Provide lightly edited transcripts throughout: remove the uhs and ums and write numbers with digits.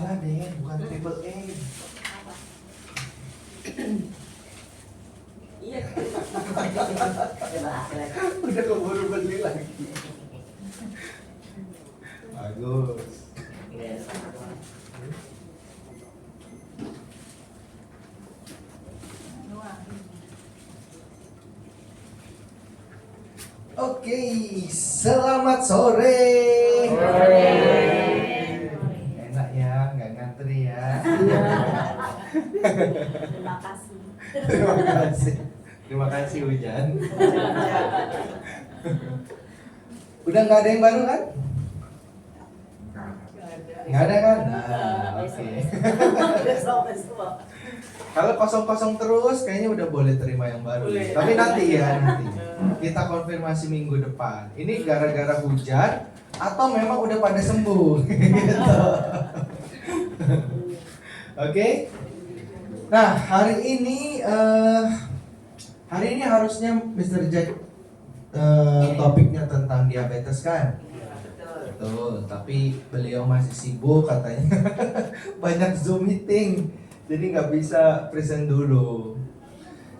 Salah deh, bukan triple A. Iya. Udah keburu beli lagi. Bagus. Oke, selamat sore. Enak ya, nggak ngantri ya. Terima kasih. Terima kasih. Terima kasih Hujan. Udah nggak ada yang baru kan? Nggak ada kan? Nah, oke. Kalau kosong-kosong terus, kayaknya udah boleh terima yang baru. Boleh. Tapi nanti ya, nanti kita konfirmasi minggu depan. Ini gara-gara hujan atau memang udah pada sembuh? Gitu. Oke. Nah, hari ini harusnya Mr. Jack topiknya tentang diabetes kan? Betul, tapi beliau masih sibuk katanya. Banyak Zoom meeting, jadi nggak bisa present dulu.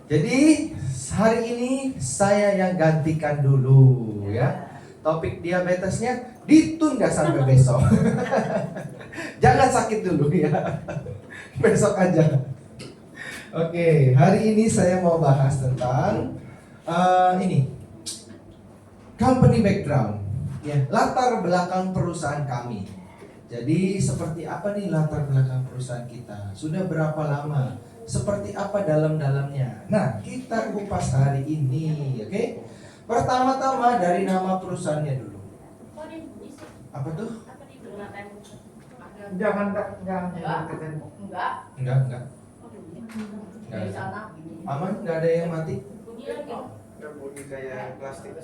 Jadi hari ini saya yang gantikan dulu ya. Topik diabetesnya ditunda sampai besok. Jangan sakit dulu ya. Besok aja. Oke, hari ini saya mau bahas tentang ini company background. Ya, latar belakang perusahaan kami. Jadi seperti apa nih latar belakang perusahaan kita? Sudah berapa lama? Seperti apa dalam-dalamnya? Nah, kita kupas hari ini, oke? Pertama-tama dari nama perusahaannya dulu. Apa tuh? Jangan ke tembok. Enggak. Dari sana. Aman? Enggak ada yang mati? Ada bunyi kayak plastik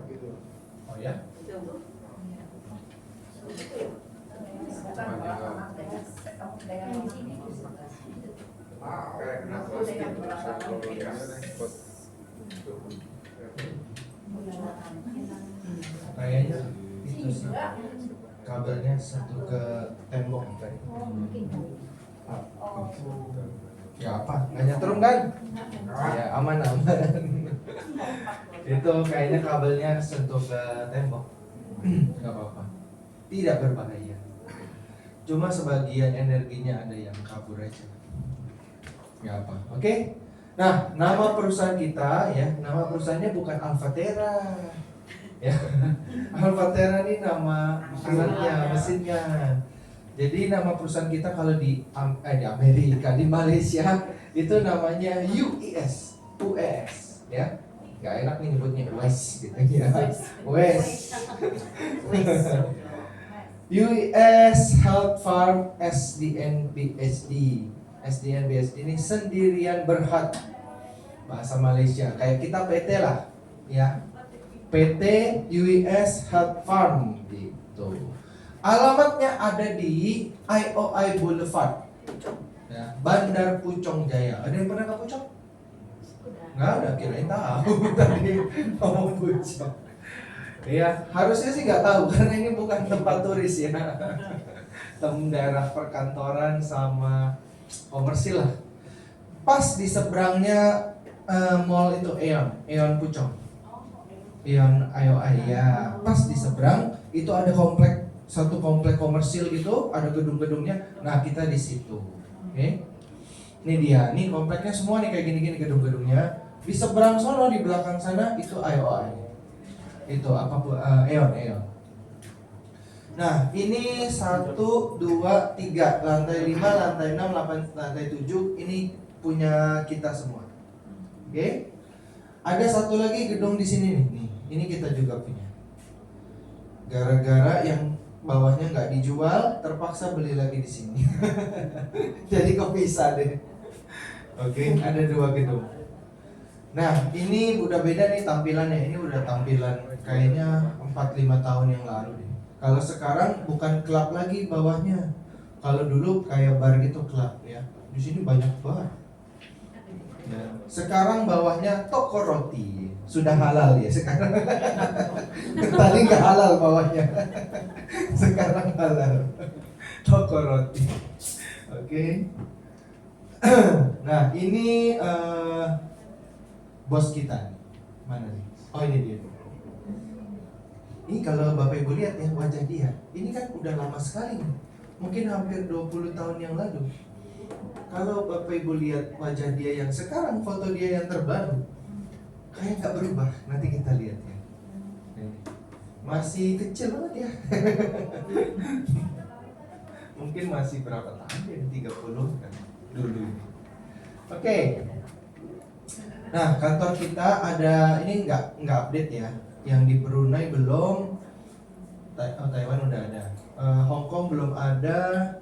gitu. Oh ya? Kayak kena plastik. Kayaknya itu sih. Kabelnya satu ke tembok tadi. Ya apa? Nggak nyetrum kan? Ya aman. Itu kayaknya kabelnya sentuh ke tembok. Nggak apa-apa. Tidak berbahaya. Cuma sebagian energinya ada yang kabur aja. Nggak apa. Oke? Nah, nama perusahaan kita ya, nama perusahaannya bukan Alfatera. Ya. Alfatera ini nama mesinnya. Jadi nama perusahaan kita kalau di Amerika, di Malaysia itu namanya US, ya. Gak enak nih nyebutnya US gitu ya. US. US Health Farm SDNBSD. SDNBSD ini sendirian berhad. Bahasa Malaysia. Kayak kita PT lah, ya. PT US Health Farm gitu. Alamatnya ada di IOI Boulevard, ya, Bandar Puchong Jaya. Ada yang pernah ke Puchong? Nggak ada, kirain tahu tadi ngomong Puchong. Iya, harusnya sih nggak tahu karena ini bukan tempat turis ya. Daerah perkantoran sama komersil lah. Pas di seberangnya mall itu Aeon Puchong. Aeon IOI ya. Pas di seberang itu ada satu komplek komersil gitu, ada gedung-gedungnya. Nah, kita di situ. Oke. Ini dia, nih kompleknya semua nih kayak gini-gini gedung-gedungnya. Di seberang sono di belakang sana itu IOI. Itu apa Aeon. Nah, ini 1 2 3, lantai 5, lantai 6, lantai 7 ini punya kita semua. Oke. Ada satu lagi gedung di sini nih. Nih, ini kita juga punya. Gara-gara yang bawahnya nggak dijual, terpaksa beli lagi di sini. Jadi kepisah deh. Oke, ada 2 gedung. Nah, ini udah beda nih tampilannya. Ini udah tampilan kayaknya 4-5 tahun yang lalu deh. Kalau sekarang bukan klub lagi bawahnya. Kalau dulu kayak bar gitu klub ya. Di sini banyak bar. Ya. Sekarang bawahnya toko roti. Sudah halal ya sekarang. Tadi nggak halal bawahnya. Sekarang halal. Toko roti. Oke. Nah, ini bos kita. Mana nih? Oh, ini dia. Ini kalau Bapak Ibu lihat ya wajah dia. Ini kan udah lama sekali. Mungkin hampir 20 tahun yang lalu. Kalau Bapak Ibu lihat wajah dia yang sekarang, foto dia yang terbaru, kayak nggak berubah. Nanti kita lihat ya. Masih kecil banget ya. Mungkin masih berapa tahun ya? 30 kan dulu. Oke. Nah, kantor kita ada, ini nggak update ya. Yang di Brunei belum, Taiwan udah ada, Hong Kong belum ada,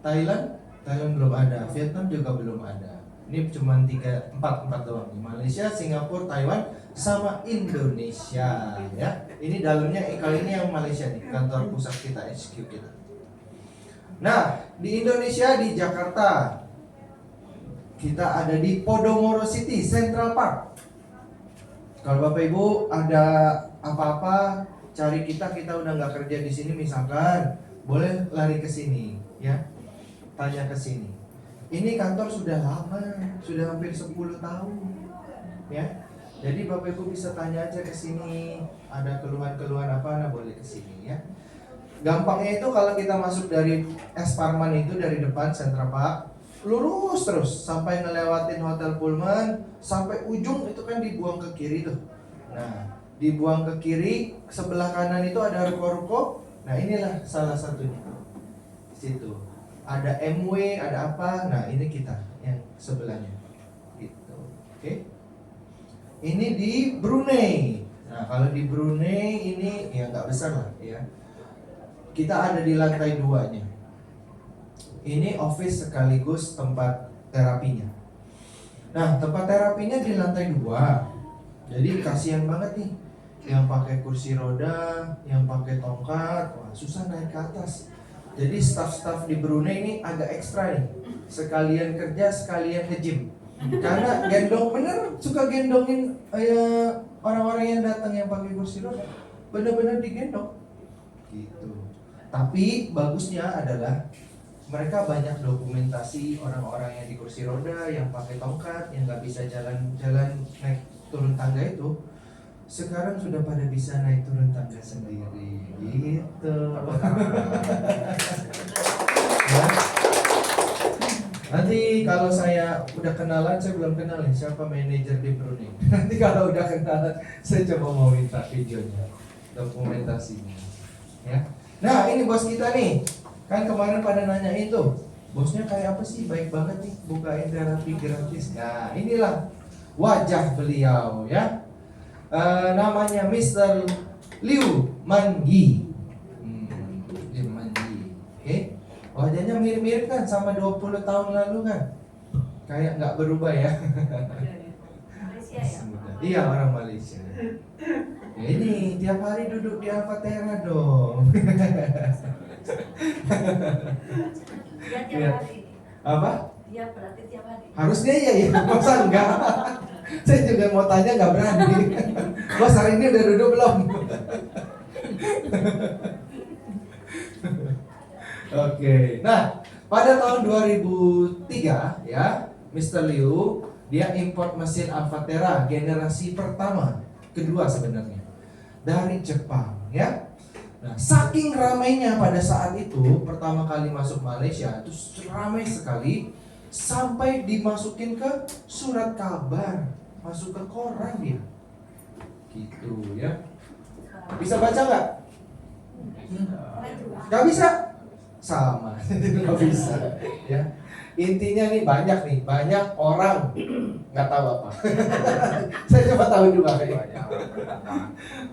Thailand belum ada, Vietnam juga belum ada. Ini cuma 4 doang. Malaysia, Singapura, Taiwan, sama Indonesia ya. Ini dalamnya kali ini yang Malaysia nih, kantor pusat kita, HQ kita. Nah, di Indonesia di Jakarta kita ada di Podomoro City, Central Park. Kalau Bapak Ibu ada apa-apa cari kita udah nggak kerja di sini misalkan, boleh lari ke sini ya. Tanya ke sini. Ini kantor sudah lama, sudah hampir 10 tahun. Ya. Jadi Bapak Ibu bisa tanya aja ke sini, ada keluhan-keluhan apa, nah boleh ke sini ya. Gampangnya itu kalau kita masuk dari S Parman itu dari depan Central Park, lurus terus sampai ngelewatin Hotel Pullman, sampai ujung itu kan dibuang ke kiri tuh. Nah, dibuang ke kiri, sebelah kanan itu ada ruko-ruko. Nah, inilah salah satunya. Situ. Ada MW, ada apa? Nah, ini kita yang sebelahnya. Gitu. Oke. Ini di Brunei. Nah, kalau di Brunei ini ya nggak besar lah ya. Kita ada di lantai 2-nya. Ini office sekaligus tempat terapinya. Nah, tempat terapinya di lantai 2. Jadi kasihan banget nih yang pakai kursi roda, yang pakai tongkat, wah susah naik ke atas. Jadi staff-staff di Brunei ini agak ekstra nih. Sekalian kerja, sekalian nge-gym. Karena gendong, bener suka gendongin orang-orang yang datang yang pakai kursi roda. Bener-bener digendong. Gitu. Tapi bagusnya adalah mereka banyak dokumentasi orang-orang yang di kursi roda, yang pakai tongkat, yang nggak bisa jalan-jalan naik turun tangga itu, sekarang sudah pada bisa naik turun tangga sendiri, gitu. Ya. Nanti kalau saya udah kenalan, saya belum kenalin siapa manajer di Brunei. Nanti kalau udah kenalan, saya coba mau minta videonya, dokumentasinya. Ya. Nah, ini bos kita nih. Kan kemarin pada nanya itu, bosnya kayak apa sih? Baik banget nih, bukain terapi gratis. Nah, inilah wajah beliau ya. Namanya Mr. Liu Mangi. Liu Mangi. Oke. Wajahnya mirip-mirip kan sama 20 tahun lalu kan? Kayak nggak berubah ya. Malaysia ya? Iya, orang Malaysia. Ya, ini tiap hari duduk di Alfatera dong. Dia tiap hari ini. Apa? Dia berarti tiap hari. Harusnya iya ya, masa enggak? Saya juga mau tanya nggak berani. Bos hari ini udah duduk belum? Oke, nah pada tahun 2003 ya, Mr. Liu dia import mesin Alfatera generasi kedua sebenarnya dari Jepang ya. Nah, saking ramainya pada saat itu pertama kali masuk Malaysia itu ramai sekali sampai dimasukin ke surat kabar, masuk ke koran dia, gitu ya. Bisa baca nggak? Nggak bisa, sama, nggak bisa. Ya, intinya nih banyak orang nggak tahu apa. Saya coba tahu juga kayaknya.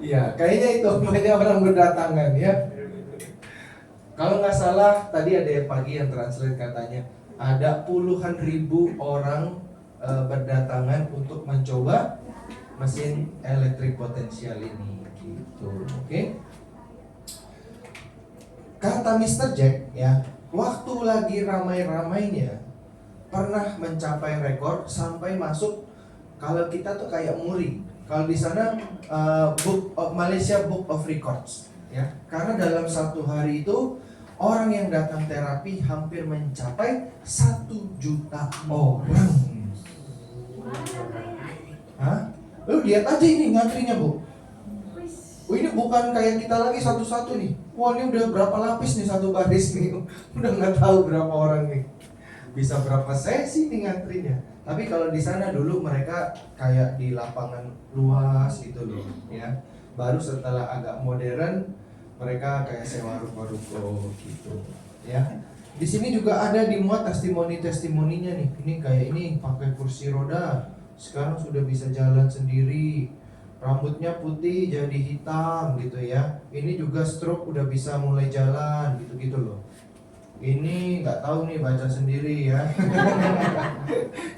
Iya, kayaknya itu banyak orang berdatangan ya. Kalau nggak salah tadi ada yang pagi yang translate katanya ada puluhan ribu orang berdatangan untuk mencoba mesin elektrik potensial ini, gitu. Oke. Kata Mr. Jack ya, waktu lagi ramai-ramainya pernah mencapai rekor sampai masuk, kalau kita tuh kayak muri. Kalau di sana Malaysia Book of Records ya. Karena dalam satu hari itu orang yang datang terapi hampir mencapai 1 juta orang. Hah? Lu lihat aja ini ngantrinya, Bu. Oh, ini bukan kayak kita lagi satu-satu nih. Wah, ini udah berapa lapis nih satu baris nih. Udah nggak tahu berapa orang nih. Bisa berapa sesi nih ngantrinya. Tapi kalau di sana dulu mereka kayak di lapangan luas gitu loh, ya. Baru setelah agak modern mereka kayak sewa ruko-ruko gitu, ya. Di sini juga ada dimuat testimoni-testimoninya nih. Ini kayak ini pakai kursi roda, sekarang sudah bisa jalan sendiri. Rambutnya putih jadi hitam gitu ya. Ini juga stroke udah bisa mulai jalan gitu-gitu loh. Ini nggak tahu nih, baca sendiri ya.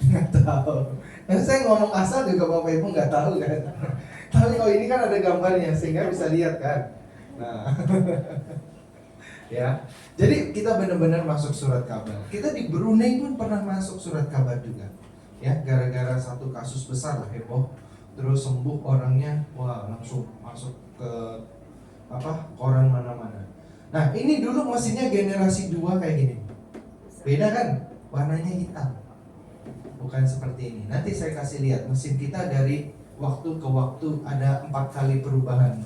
Nggak tahu. Dan saya ngomong asal juga Bapak Ibu nggak tahu kan. Tapi kalau ini kan ada gambarnya sehingga bisa lihat kan. Nah, ya. Jadi kita benar-benar masuk surat kabar. Kita di Brunei pun pernah masuk surat kabar juga. Ya, gara-gara satu kasus besar lah heboh. Terus sembuh orangnya, wah langsung masuk ke koran mana-mana. Nah, ini dulu mesinnya generasi 2 kayak gini. Beda kan? Warnanya hitam. Bukan seperti ini. Nanti saya kasih lihat mesin kita dari waktu ke waktu ada 4 kali perubahan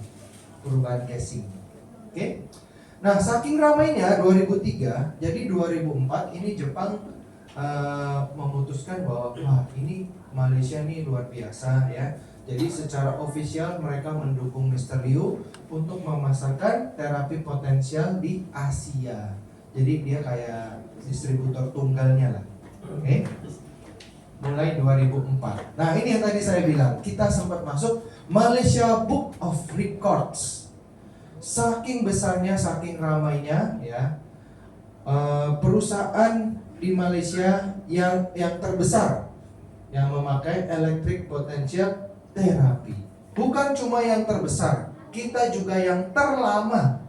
casing. Oke? Nah, saking ramainya 2003, jadi 2004 ini Jepang memutuskan bahwa wah ini Malaysia nih luar biasa ya. Jadi secara ofisial mereka mendukung Mr. Liu untuk memasarkan terapi potensial di Asia. Jadi dia kayak distributor tunggalnya lah. Oke? Mulai 2004. Nah, ini yang tadi saya bilang, kita sempat masuk Malaysia Book of Records. Saking besarnya, saking ramainya ya. Perusahaan di Malaysia yang terbesar yang memakai electric potential therapy. Bukan cuma yang terbesar, kita juga yang terlama.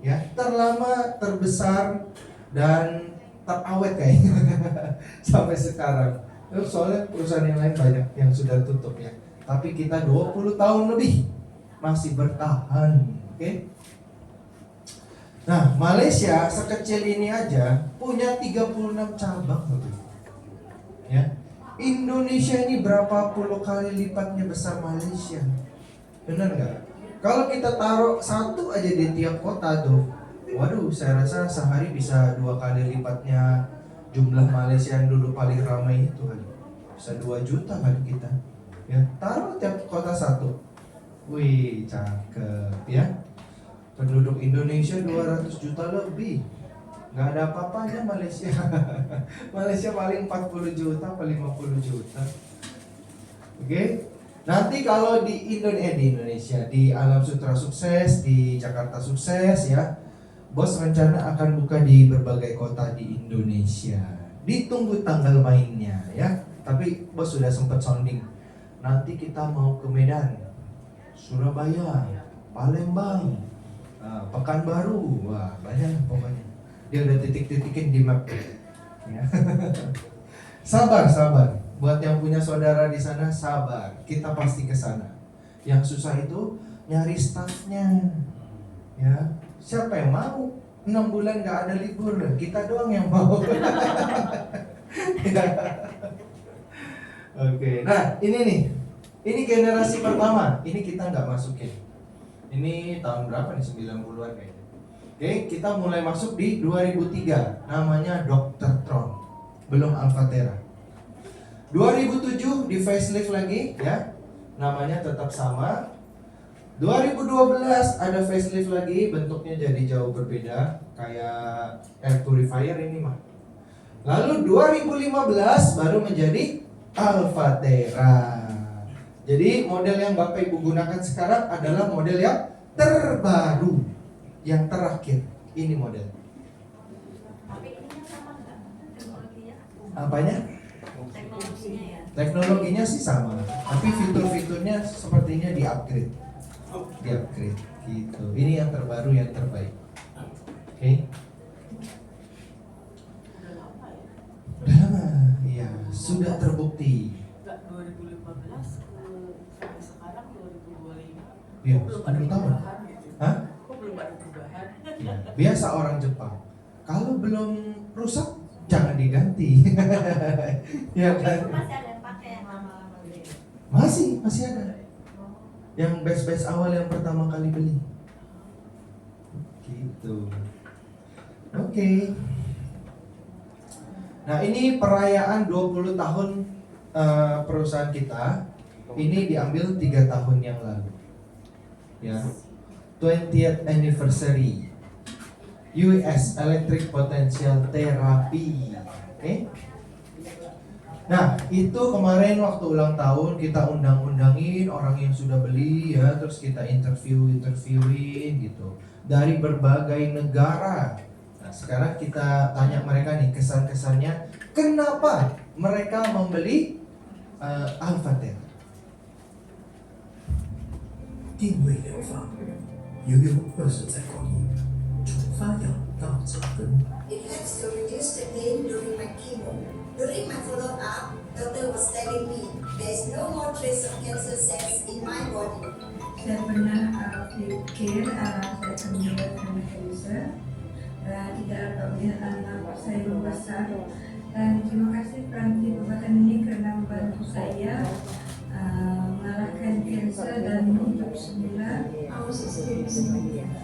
Ya, terlama, terbesar dan terawet kayaknya sampai sekarang. Soalnya perusahaan yang lain banyak yang sudah tutup ya. Tapi kita 20 tahun lebih masih bertahan. Oke? Nah, Malaysia sekecil ini aja punya 36 cabang lebih. Ya. Indonesia ini berapa puluh kali lipatnya besar Malaysia. Benar nggak? Kalau kita taruh satu aja di tiap kota tuh, waduh, saya rasa sehari bisa 2 kali lipatnya jumlah Malaysia yang dulu paling ramai itu kali. Bisa 2 juta kali kita. Ya, taruh tiap kota satu. Wih, cakep ya. Penduduk Indonesia 200 juta lebih. Nggak ada apa-apanya Malaysia. Malaysia paling 40 juta, paling 50 juta. Oke. Nanti kalau di Indonesia, di Alam Sutra sukses, di Jakarta sukses ya. Bos rencana akan buka di berbagai kota di Indonesia. Ditunggu tanggal mainnya ya. Tapi bos sudah sempat sounding. Nanti kita mau ke Medan, Surabaya, Palembang, Pekanbaru, wah banyak pokoknya. Dia udah titik-titikin di map. Ya. Sabar. Buat yang punya saudara di sana, sabar. Kita pasti ke sana. Yang susah itu nyari staffnya. Ya, siapa yang mau? 6 bulan nggak ada libur, kita doang yang mau. Ya. Oke, nah ini nih, ini generasi pertama. Ini kita nggak masukin. Ini tahun berapa nih? 90-an kayaknya. Oke, kita mulai masuk di 2003. Namanya Dr. Tron. Belum Alphatera. 2007 di facelift lagi ya. Namanya tetap sama. 2012 ada facelift lagi, bentuknya jadi jauh berbeda, kayak air purifier ini mah. Lalu 2015 baru menjadi Alphatera. Jadi model yang Bapak Ibu gunakan sekarang adalah model yang terbaru, yang terakhir. Ini model. Tapi ininya sama nggak? Teknologinya? Apanya? Teknologinya ya? Teknologinya sih sama, tapi fitur-fiturnya sepertinya di-upgrade. Di-upgrade gitu. Ini yang terbaru, yang terbaik. Oke. Udah lama, iya, sudah terbukti. 2015 sampai sekarang 2025. Iya, Belum ada 10 tahun. perubahan gitu. Hah? Kok belum ada perubahan? Ya. Biasa orang Jepang, kalau belum rusak jangan diganti. Ya kan? Masih ada yang pakai yang lama-lama gitu. Masih ada. Yang best awal yang pertama kali beli. Gitu. Oke. Nah, ini perayaan 20 tahun perusahaan kita. Ini diambil 3 tahun yang lalu. Ya. 20th anniversary US Electric Potential Therapy. Oke. Nah, itu kemarin waktu ulang tahun kita undang-undangin orang yang sudah beli ya, terus kita interviewin gitu dari berbagai negara. Nah, sekarang kita tanya mereka nih kesan-kesannya, kenapa mereka membeli Alphatec? 定位疗法拥有20载光阴，从发芽到长根。 It helps to reduce the pain during my chemo. During my follow-up, doctor was telling me there's no more trace of cancer cells in my body. Saya pernah pikir saya akan mendapatkan cancer dan tidak dapat melihat anak saya membesar. Dan terima kasih peranti pengobatan ini karena membantu saya mengalahkan cancer dan hidup semula. I was experiencing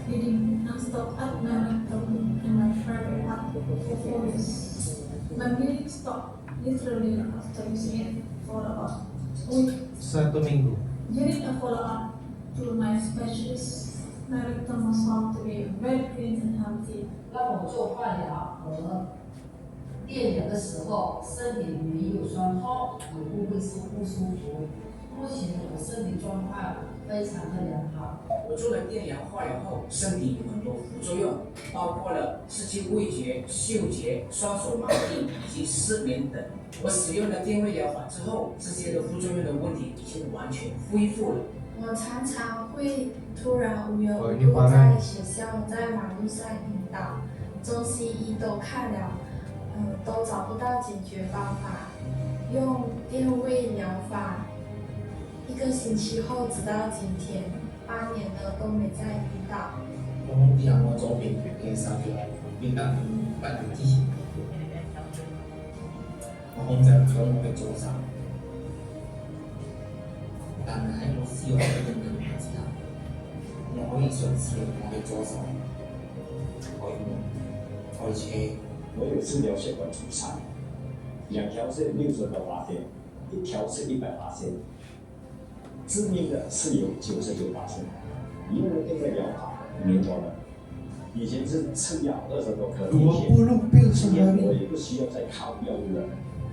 bleeding non-stop at night and my private up for 4 weeks. My bleeding stopped literally after using it for about a week. 1 minggu. During a follow-up to my specialist, my rectum was found to be very clean and healthy. 让我做化疗和电疗的时候，身体没有酸痛，有部位是不舒服。目前我身体状况非常的良好。我做了电疗化疗后，身体有很多副作用，包括了失去味觉、嗅觉、双手麻痹以及失眠等。我使用了电位疗法之后，这些的副作用的问题已经完全恢复了。我常常会突然无缘无你故把那在学校、在网络上晕倒，中西医都看了，都找不到解决方法。用电位疗法，1个星期后，直到今天，8年了都没再晕倒。我啲人我左邊嘅手腳變得不如之前，我控制唔到我嘅左手，但係喺我使用呢種療法之後，我可以嘗試用我嘅左手可以摸，可以車。我有治疗血管阻塞，2条是60个发现，1条是100发现，致命的是有99发现。用了这个疗法5年多了，以前是吃药20多颗一天， 20 pil 今年我 sehari. 也不需要再靠药物了。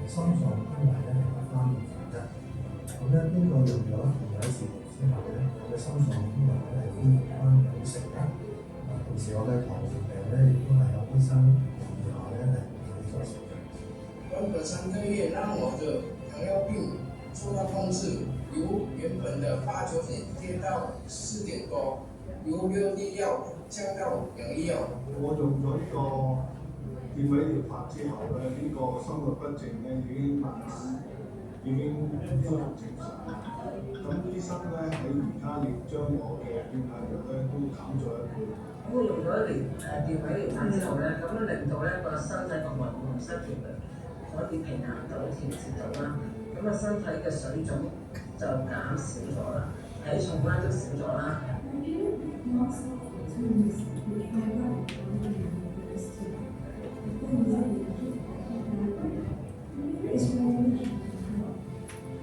心臟通埋咧係得3年嘅，咁咧經過用咗有時之後咧，我嘅心臟通埋咧係恢復翻90%啦。同時我嘅糖尿病咧亦都係有醫生建議下咧係唔可以再食嘅。短短3个月，让我的糖尿病受到控制，由原本的8、9点跌到4点多，由6粒药降到2粒药。我用咗呢個電位療法之後咧，呢、個心律不正咧已經慢慢已經恢復正常。咁醫生咧喺而家亦將我嘅血壓藥咧都減咗1倍。咁我用咗電位療法之後咧，咁樣令到咧個身體個荷爾蒙失調嘅，可以平衡到調節到啦。咁啊身體嘅水腫就減少咗啦，體重咧都少咗啦。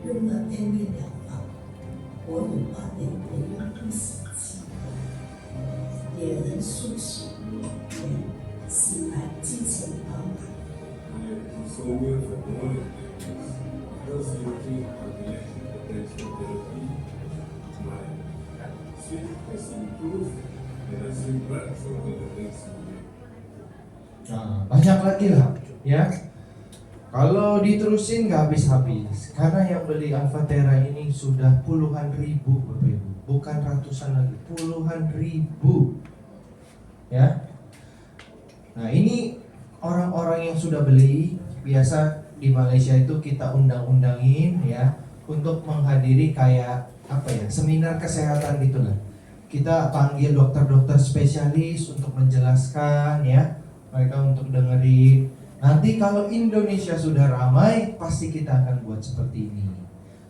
用了电位疗法，我有8年没有不死期，也能苏醒，醒来精神饱满。Nah, banyak lagi lah, ya. Kalau diterusin nggak habis-habis, karena yang beli Alphatera ini sudah puluhan ribu, Bapak Ibu, bukan ratusan lagi, puluhan ribu, ya. Nah ini orang-orang yang sudah beli, biasa di Malaysia itu kita undang-undangin, ya, untuk menghadiri kayak apa ya, seminar kesehatan gitulah. kita panggil dokter-dokter spesialis untuk menjelaskan ya, mereka untuk dengerin. Nanti kalau Indonesia sudah ramai, pasti kita akan buat seperti ini.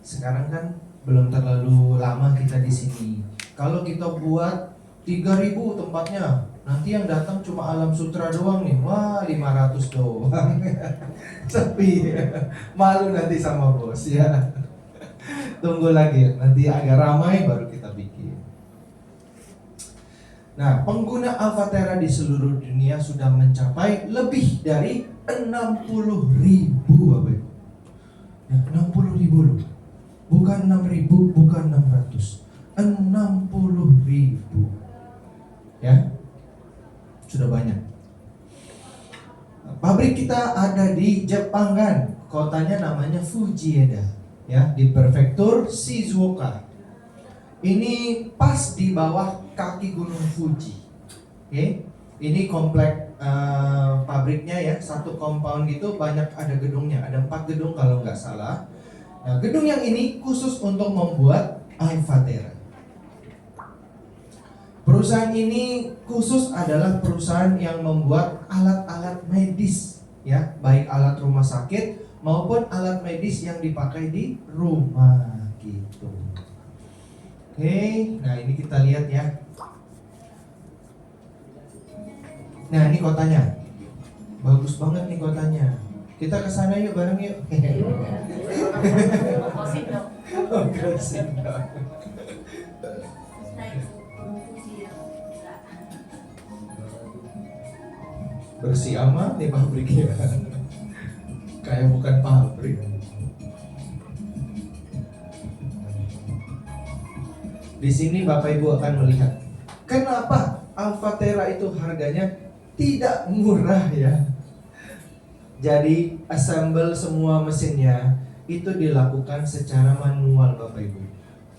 Sekarang kan belum terlalu lama kita di sini. Kalau kita buat 3.000 tempatnya, nanti yang datang cuma Alam Sutra doang nih. Wah, 500 doang. Sepi. Malu nanti sama bos ya. Tunggu lagi, nanti agak ramai baru kita bikin. Nah, pengguna Alvatera di seluruh dunia sudah mencapai lebih dari 60.000, Bapak Ibu. Ya, 60.000 loh. Bukan 6.000, bukan 600. 60.000. Ya. Sudah banyak. Pabrik kita ada di Jepang kan. Kotanya namanya Fujieda. Ya, di prefektur Shizuoka. Ini pas di bawah kaki Gunung Fuji. Oke, ini komplek pabriknya ya, satu compound gitu, banyak ada gedungnya, ada 4 gedung kalau nggak salah. Nah, gedung yang ini khusus untuk membuat Alvatera. Perusahaan ini khusus adalah perusahaan yang membuat alat-alat medis, ya, baik alat rumah sakit maupun alat medis yang dipakai di rumah gitu. Oke, nah ini kita lihat ya. Nah ini kotanya, bagus banget nih kotanya. Kita ke sana yuk bareng yuk. Bersih amat nih pabriknya. Kayak bukan pabrik. Di sini Bapak Ibu akan melihat kenapa Alvatera itu harganya tidak murah ya. Jadi assemble semua mesinnya itu dilakukan secara manual Bapak Ibu,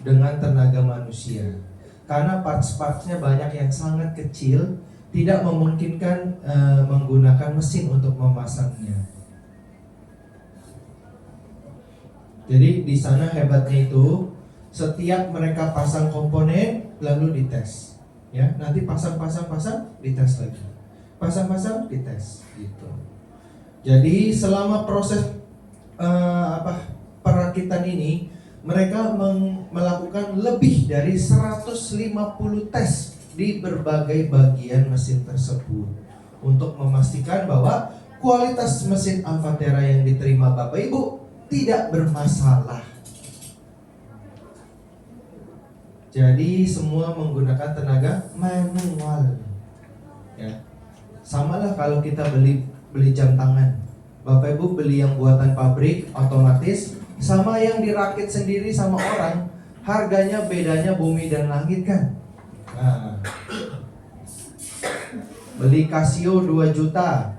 dengan tenaga manusia. Karena parts-partsnya banyak yang sangat kecil, tidak memungkinkan menggunakan mesin untuk memasangnya. Jadi di sana hebatnya itu setiap mereka pasang komponen lalu dites, ya nanti pasang dites lagi, pasang dites gitu. Jadi selama proses perakitan ini mereka melakukan lebih dari 150 tes di berbagai bagian mesin tersebut untuk memastikan bahwa kualitas mesin Alvatera yang diterima Bapak Ibu tidak bermasalah. Jadi semua menggunakan tenaga manual. Ya. Samalah kalau kita beli jam tangan. Bapak Ibu beli yang buatan pabrik otomatis sama yang dirakit sendiri sama orang, harganya bedanya bumi dan langit kan? Nah, beli Casio 2 juta.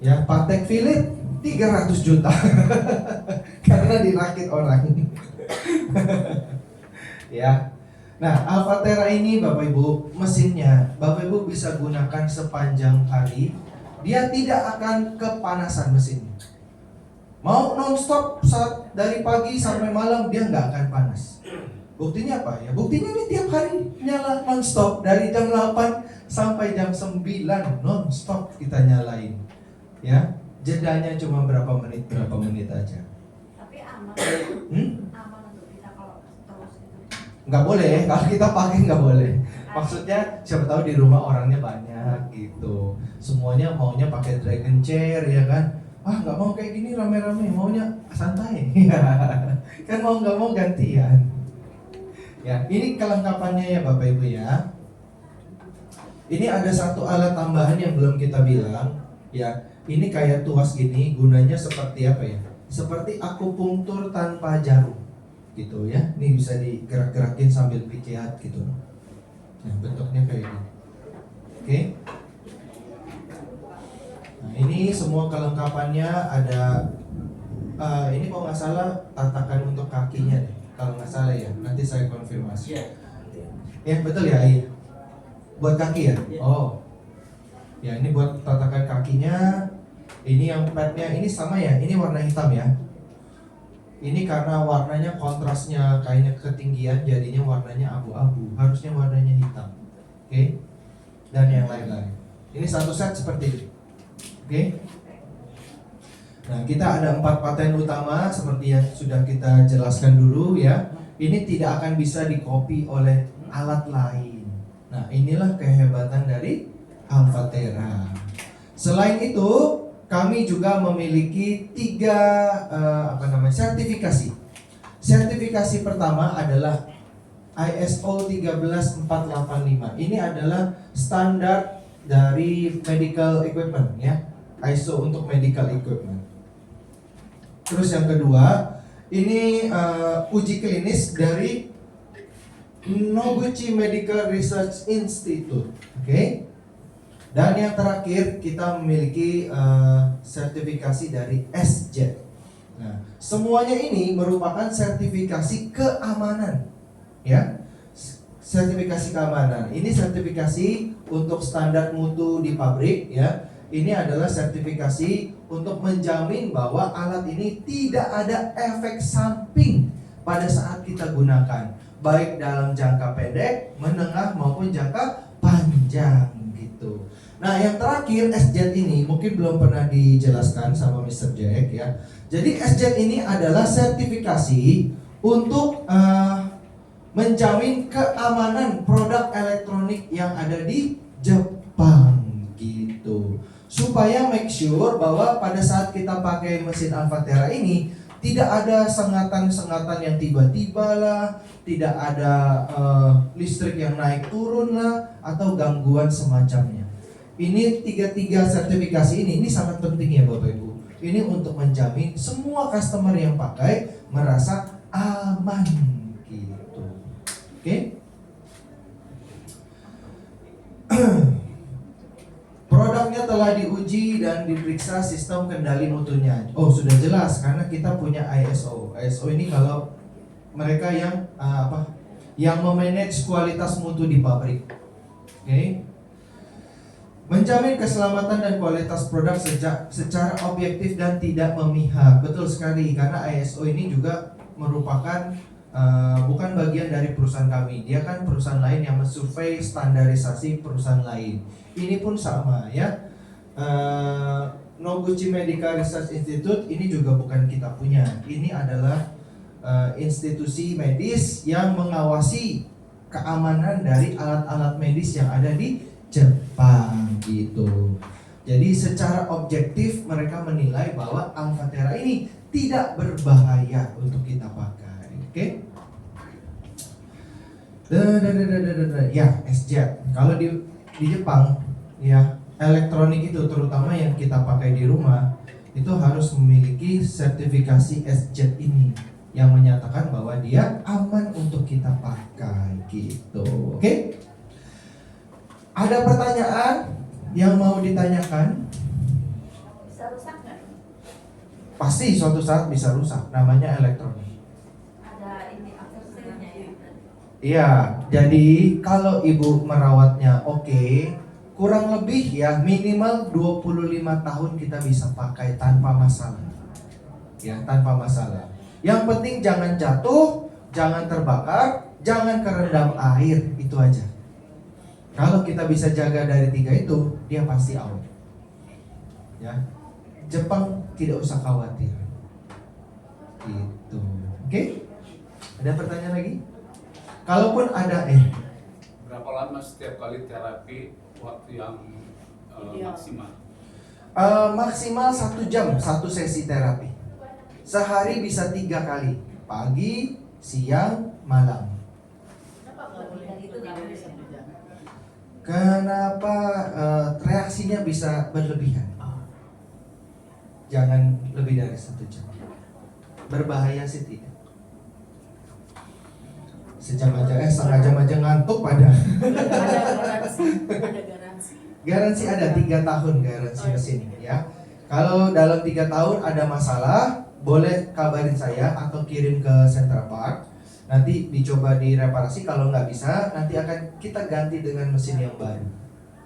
Ya, Patek Philippe 300 juta. Karena dirakit orang. Ya. Nah, Alvatera ini Bapak Ibu, mesinnya Bapak Ibu bisa gunakan sepanjang hari. Dia tidak akan kepanasan mesinnya. Mau non-stop saat dari pagi sampai malam dia nggak akan panas. Buktinya apa ya? Buktinya ini tiap hari nyala non-stop dari jam 8 sampai jam 9 non-stop kita nyalain. Ya, jedanya cuma berapa menit aja. Tapi aman. Aman untuk kita kalau terus itu. Nggak boleh, kalau kita pakai nggak boleh. Maksudnya siapa tahu di rumah orangnya banyak gitu. Semuanya maunya pakai dragon chair ya kan? Ah nggak mau kayak gini rame-rame, maunya santai. Kan mau nggak mau gantian. Ya, ini kelengkapannya ya Bapak Ibu ya. Ini ada satu alat tambahan yang belum kita bilang. Ya, ini kayak tuas gini, gunanya seperti apa ya? Seperti akupunktur tanpa jarum, gitu ya. Ini bisa digerak-gerakin sambil pijat gitu. Nah, bentuknya kayak gini. Oke. Nah, ini semua kelengkapannya ada. Ini kalau nggak salah tatakan untuk kakinya deh. Kalau nggak salah ya, nanti saya konfirmasi. Ya betul ya, iya. Buat kaki ya? Oh, ya ini buat tatakan kakinya. Ini yang padnya ini sama ya, ini warna hitam ya. Ini karena warnanya kontrasnya kayaknya ketinggian, jadinya warnanya abu-abu. Harusnya warnanya hitam. Oke? Dan yang lain-lain. Ini satu set seperti ini. Oke? Nah, kita ada 4 paten utama seperti yang sudah kita jelaskan dulu ya. Ini tidak akan bisa di-copy oleh alat lain. Nah, inilah kehebatan dari Alfatera. Selain itu, kami juga memiliki 3 sertifikasi. Sertifikasi pertama adalah ISO 13485. Ini adalah standar dari medical equipment ya. ISO untuk medical equipment. Terus yang kedua, ini uji klinis dari Noguchi Medical Research Institute. Oke. Dan yang terakhir kita memiliki sertifikasi dari SJ. Nah, semuanya ini merupakan sertifikasi keamanan, ya. Sertifikasi keamanan. Ini sertifikasi untuk standar mutu di pabrik, ya. Ini adalah sertifikasi untuk menjamin bahwa alat ini tidak ada efek samping pada saat kita gunakan, baik dalam jangka pendek, menengah maupun jangka panjang gitu. Nah, yang terakhir SJ ini mungkin belum pernah dijelaskan sama Mr. Jack ya. Jadi SJ ini adalah sertifikasi untuk menjamin keamanan produk elektronik yang ada di Jepang gitu. Supaya make sure bahwa pada saat kita pakai mesin Alfatera ini tidak ada sengatan-sengatan yang tiba-tiba lah, tidak ada listrik yang naik turun lah, atau gangguan semacamnya. Ini tiga sertifikasi ini sangat penting ya Bapak Ibu. Ini untuk menjamin semua customer yang pakai merasa aman gitu. Oke? Produknya telah diuji dan diperiksa sistem kendali mutunya. Oh, sudah jelas karena kita punya ISO. ISO ini kalau mereka yang yang memanage kualitas mutu di pabrik. Oke? Menjamin keselamatan dan kualitas produk secara objektif dan tidak memihak. Betul sekali, karena ISO ini juga merupakan bukan bagian dari perusahaan kami. Dia kan perusahaan lain yang mensurvei standarisasi perusahaan lain. Ini pun sama ya. Noguchi Medical Research Institute ini juga bukan kita punya. Ini adalah institusi medis yang mengawasi keamanan dari alat-alat medis yang ada di Jepang gitu. Jadi secara objektif mereka menilai bahwa Alfatera ini tidak berbahaya untuk kita pakai. Oke? Ya, SJ. Kalau di Jepang ya, elektronik itu terutama yang kita pakai di rumah itu harus memiliki sertifikasi SJ ini yang menyatakan bahwa dia aman untuk kita pakai gitu. Oke? Ada pertanyaan yang mau ditanyakan? Bisa rusak nggak? Pasti suatu saat bisa rusak, namanya elektronik. Ada ini aftershave-nya ya? Iya, jadi kalau ibu merawatnya oke, kurang lebih ya minimal 25 tahun kita bisa pakai tanpa masalah. Ya, tanpa masalah. Yang penting jangan jatuh, jangan terbakar, jangan kerendam air, itu aja. Kalau kita bisa jaga dari 3 itu, dia pasti out. Ya, Jepang tidak usah khawatir. Gitu. Oke? Ada pertanyaan lagi? Kalaupun ada, berapa lama setiap kali terapi waktu yang maksimal? Maksimal 1 jam, 1 sesi terapi. Sehari bisa 3 kali, pagi, siang, malam. Kenapa reaksinya bisa berlebihan? Jangan lebih dari 1 jam. Berbahaya sih tidak. Sejam aja, setengah jam aja ngantuk pada. Ada garansi. Garansi ada 3 tahun garansi mesin ya. Kalau dalam 3 tahun ada masalah, boleh kabarin saya atau kirim ke Central Park. Nanti dicoba direparasi, kalau nggak bisa nanti akan kita ganti dengan mesin yang baru.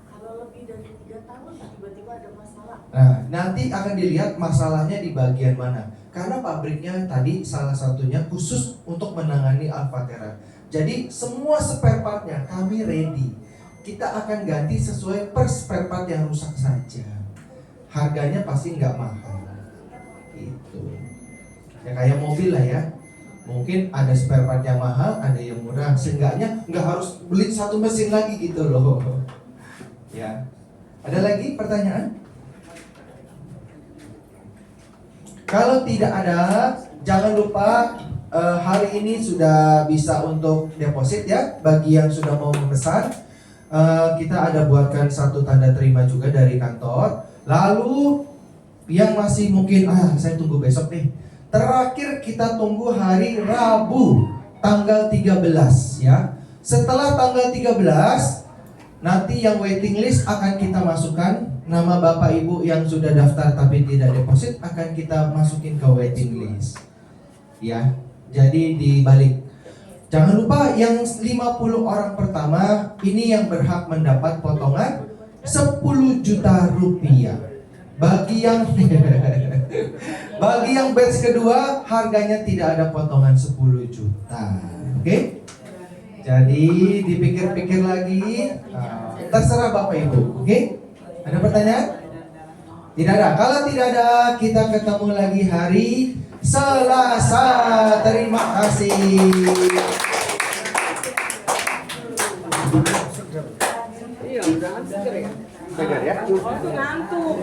Kalau lebih dari 3 tahun tiba-tiba ada masalah. Nah, nanti akan dilihat masalahnya di bagian mana. Karena pabriknya tadi salah satunya khusus untuk menangani Alfatera. Jadi semua spare partnya kami ready. Kita akan ganti sesuai per spare part yang rusak saja. Harganya pasti nggak mahal. Gitu. Ya kayak mobil lah ya. Mungkin ada spare part yang mahal, ada yang murah. Seenggaknya nggak harus beli satu mesin lagi gitu loh. Ya. Ada lagi pertanyaan? Kalau tidak ada, jangan lupa hari ini sudah bisa untuk deposit ya. Bagi yang sudah mau memesan, kita ada buatkan satu tanda terima juga dari kantor. Lalu yang masih mungkin, saya tunggu besok nih. Terakhir kita tunggu hari Rabu, tanggal 13 ya. Setelah tanggal 13, nanti yang waiting list akan kita masukkan. Nama Bapak Ibu yang sudah daftar tapi tidak deposit akan kita masukin ke waiting list. Ya. Jadi dibalik. Jangan lupa yang 50 orang pertama ini yang berhak mendapat potongan 10 juta rupiah. Bagi yang batch kedua harganya tidak ada potongan 10 juta. Oke? Jadi dipikir-pikir lagi. Terserah Bapak Ibu. Oke? Ada pertanyaan? Tidak ada. Kalau tidak ada, kita ketemu lagi hari Selasa. Terima kasih. Iya, udah seger ya. Seger ya. Ngantuk.